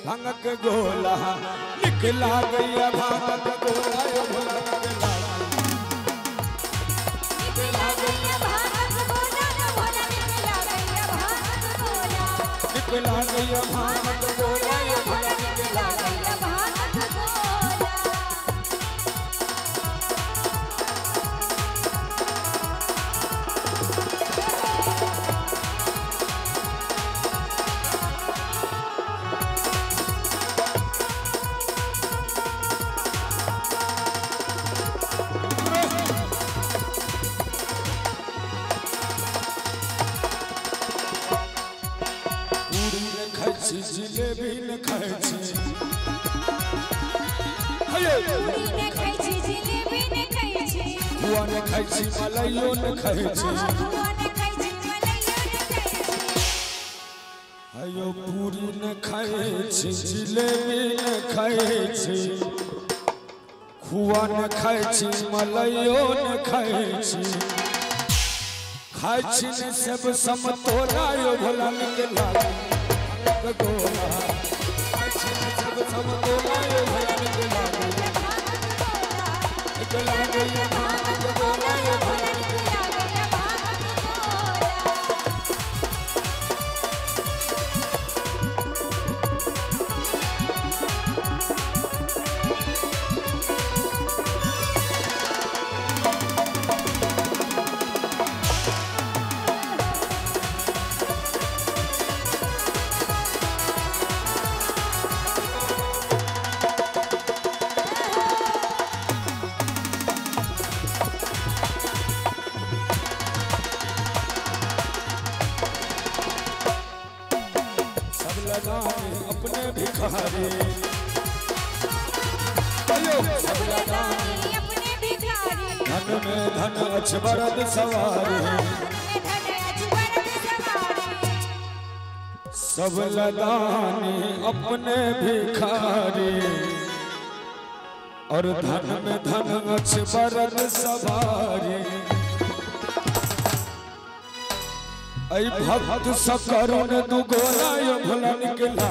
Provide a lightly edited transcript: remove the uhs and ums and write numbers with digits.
भांग के गोला निकला गया भांग के गोला यो भोला निकला गया भांग के गोला यो भोला निकला गया भांग के गोला निकला गया भांग के गोला यो भोला निकला गया भांग के गोला जिलेबी न खाई छी पूरी न खाई छी जिलेबी न खाई छी बुआ न खाई छी मलाइयो न खाई छी बुआ न खाई छी मलाइयो न खाई छी अयो पूरी न खाई छी जिलेबी न खाई छी खुआ न खाई छी मलाइयो न खाई छी खाई छी न सब समतोला यो भोला निकला गोला सब समतोला यो भोला निकला गया भांग के गोला यो भोला निकला गया भांग के अपने भिखारी सब लगानी अपने भिखारी धन में धन अछबरद सवारी सब लगानी अपने भिखारी और धन में धन अछबरद सवारी ऐ भक्त सकरुण दुगोला यो भोला निकला